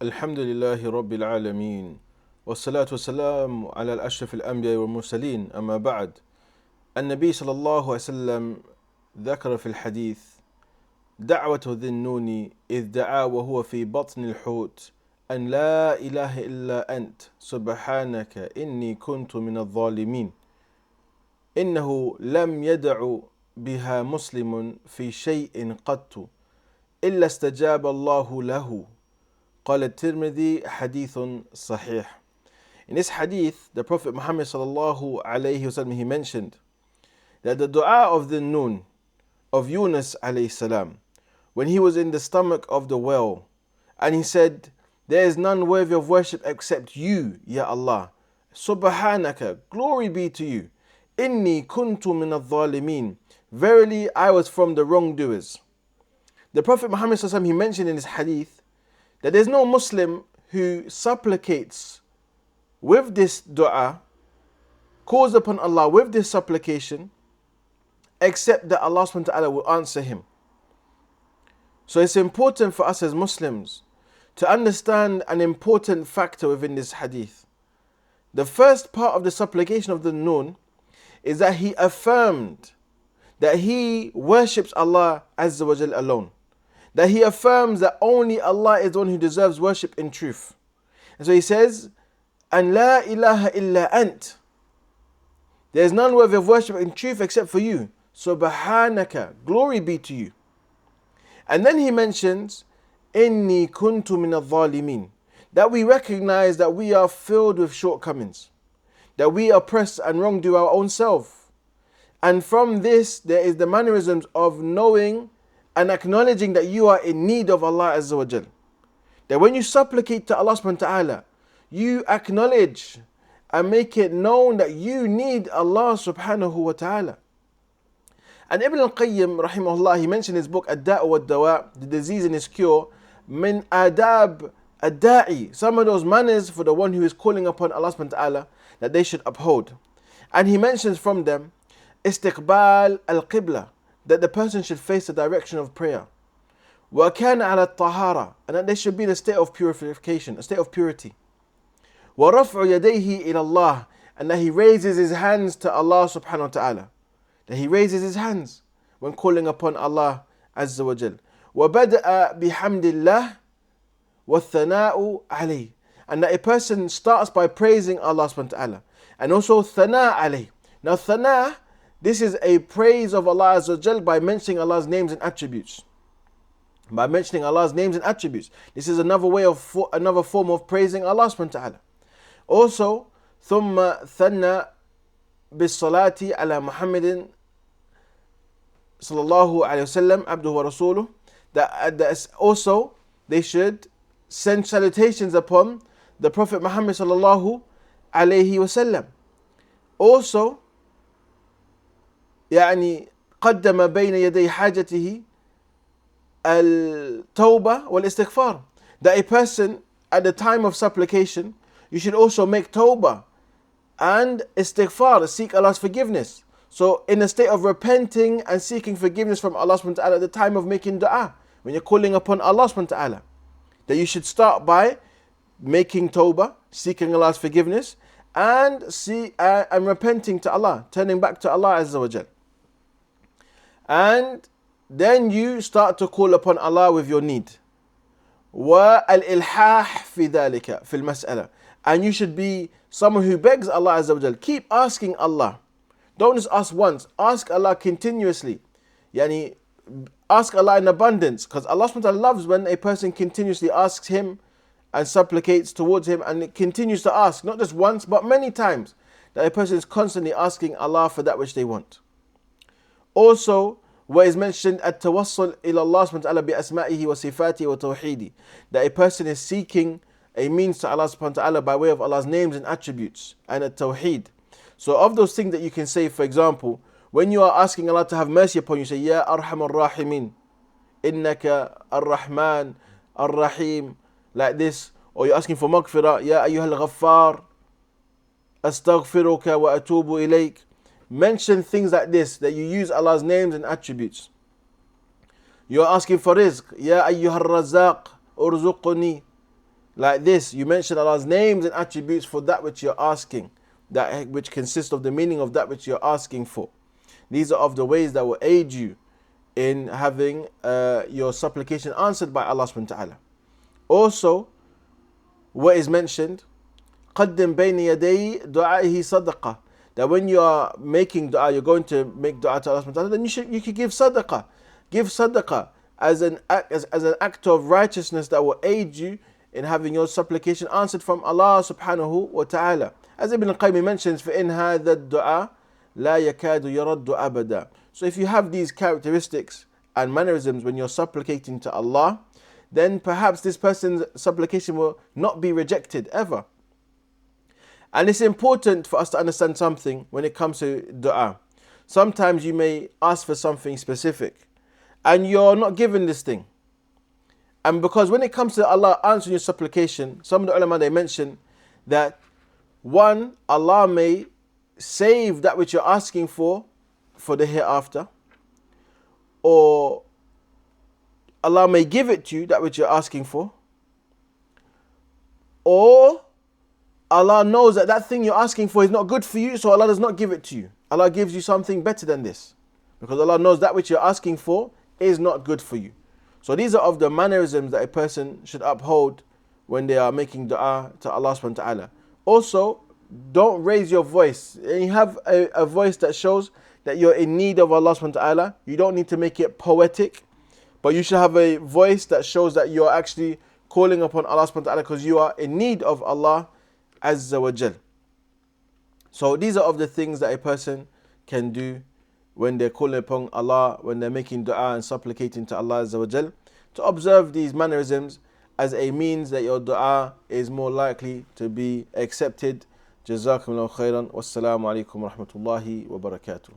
الحمد لله رب العالمين والصلاة والسلام على الأشرف الأنبياء والمرسلين أما بعد. النبي صلى الله عليه وسلم ذكر في الحديث دعوة ذي النون إذ دعا وهو في بطن الحوت أن لا إله إلا أنت سبحانك إني كنت من الظالمين، إنه لم يدع بها مسلم في شيء قط إلا استجاب الله له. قال الترمذي حديث صحيح. In this hadith, the Prophet Muhammad sallallahu alayhi wasallam, he mentioned that the dua of the noon of Yunus alayhi salam, when he was in the stomach of the well, and he said, there is none worthy of worship except you, Ya Allah. Subhanaka, glory be to you. Inni kuntu min al-dhalimin. Verily, I was from the wrongdoers. The Prophet Muhammad sallallahu alayhi wasallam, he mentioned in his hadith that there's no Muslim who supplicates with this dua, calls upon Allah with this supplication, except that Allah subhanahu wa ta'ala will answer him. So it's important for us as Muslims to understand an important factor within this hadith. The first part of the supplication of the Noon is that he affirmed that he worships Allah Azza wa Jal alone. That he affirms that only Allah is the one who deserves worship in truth. And so he says, "An la ilaha illa ant." There is none worthy of worship in truth except for you. Subhanaka, glory be to you. And then he mentions, "Inni kuntu min al-dhalimin." That we recognize that we are filled with shortcomings. That we oppress and wrongdo our own self. And from this, there is the mannerisms of knowing and acknowledging that you are in need of Allah Azza wa Jal. That when you supplicate to Allah subhanahu wa ta'ala, you acknowledge and make it known that you need Allah subhanahu wa ta'ala. And Ibn al-Qayyim rahimahullah, he mentioned in his book Ad-Da'u wa Dawa, the disease and its cure, min adab ad-da'i, some of those manners for the one who is calling upon Allah subhanahu wa ta'ala that they should uphold. And he mentions from them istiqbal al-qibla, that the person should face the direction of prayer. وَكَانَ عَلَى الطَّهَارَةِ, and that they should be in a state of purification, a state of purity. وَرَفْعُ يَدَيْهِ إِلَى اللَّهِ, and that he raises his hands to Allah subhanahu wa ta'ala. That he raises his hands when calling upon Allah Azza wa Jal. وَبَدَأَ بِحَمْدِ اللَّهِ وَالثَّنَاءُ عَلَيْهِ, and that a person starts by praising Allah subhanahu wa ta'ala. And also thana alayh. Now thana, this is a praise of Allah Azza wa Jal by mentioning Allah's names and attributes. By mentioning Allah's names and attributes. This is another form of praising Allah subhanahu wa ta'ala. Also, ثُمَّ ثَنَّ بِالصَّلَاةِ عَلَى مُحَمَّدٍ sallallahu alayhi wa sallam abduhu wa rasuluh. That also, they should send salutations upon the Prophet Muhammad sallallahu alayhi wa sallam. Also, يعني قدم بين يدي حاجته التوبة والاستغفار. That a person at the time of supplication, you should also make tawbah and istighfar, seek Allah's forgiveness. So in a state of repenting and seeking forgiveness from Allah subhanahu wa ta'ala at the time of making dua, when you're calling upon Allah subhanahu wa ta'ala, that you should start by making tawbah, seeking Allah's forgiveness, and repenting to Allah, turning back to Allah Azza wa Jal. And then you start to call upon Allah with your need. وَالْإِلْحَاحِ فِي ذَلِكَ فِي الْمَسْأَلَةِ, and you should be someone who begs Allah Azza wa Jal. Keep asking Allah. Don't just ask once. Ask Allah continuously. Yani, ask Allah in abundance. Because Allah subhanahu wa ta'ala loves when a person continuously asks Him and supplicates towards Him, and it continues to ask, not just once, but many times. That a person is constantly asking Allah for that which they want. Also, where is mentioned at-tawassul ila Allah subhanahu wa ta'ala bi asma'ihi wa sifatihi wa tawheedi, that a person is seeking a means to Allah subhanahu wa ta'ala by way of Allah's names and attributes and at-tawheed. So of those things that you can say, for example, when you are asking Allah to have mercy upon you, say, Ya Arhamar Rahimin, Innaka Ar-Rahman Ar-Rahim, like this. Or you're asking for maghfirah, Ya Ayyuhal Ghaffar, Astaghfiruka wa atubu ilayk. Mention things like this, that you use Allah's names and attributes. You are asking for rizq. Ya ayyuhar razaq, urzuqni. Like this, you mention Allah's names and attributes for that which you're asking, that which consists of the meaning of that which you're asking for. These are of the ways that will aid you in having your supplication answered by Allah subhanahu wa ta'ala. Also, what is mentioned, قَدِّمْ بَيْنِ يَدَيْ دُعَائِهِ صَدَقَةً, that when you are making dua, you're going to make dua to Allah subhanahu wa ta'ala, then you could give sadaqah. Give sadaqah as an act of righteousness that will aid you in having your supplication answered from Allah subhanahu wa ta'ala. As Ibn al-Qayyim mentions, فَإِنْ هَذَا الدُّعَاء لَا يَكَادُ يَرَدُّ أَبَدًا. So if you have these characteristics and mannerisms when you're supplicating to Allah, then perhaps this person's supplication will not be rejected ever. And it's important for us to understand something when it comes to dua. Sometimes you may ask for something specific and you're not given this thing. And because when it comes to Allah answering your supplication, some of the ulama, they mention that one, Allah may save that which you're asking for the hereafter, or Allah may give it to you, that which you're asking for, or Allah knows that that thing you're asking for is not good for you, so Allah does not give it to you. Allah gives you something better than this, because Allah knows that which you're asking for is not good for you. So these are of the mannerisms that a person should uphold when they are making dua to Allah subhanahu wa ta'ala. Also, don't raise your voice. And you have a voice that shows that you're in need of Allah subhanahu wa ta'ala. You don't need to make it poetic, but you should have a voice that shows that you're actually calling upon Allah subhanahu wa ta'ala because you are in need of Allah Azza wa Jal. So these are of the things that a person can do when they're calling upon Allah, when they're making dua and supplicating to Allah Azza wa Jal, to observe these mannerisms as a means that your dua is more likely to be accepted. Jazakumullahu khairan. Wassalamu alaikum wa rahmatullahi wa barakatuh.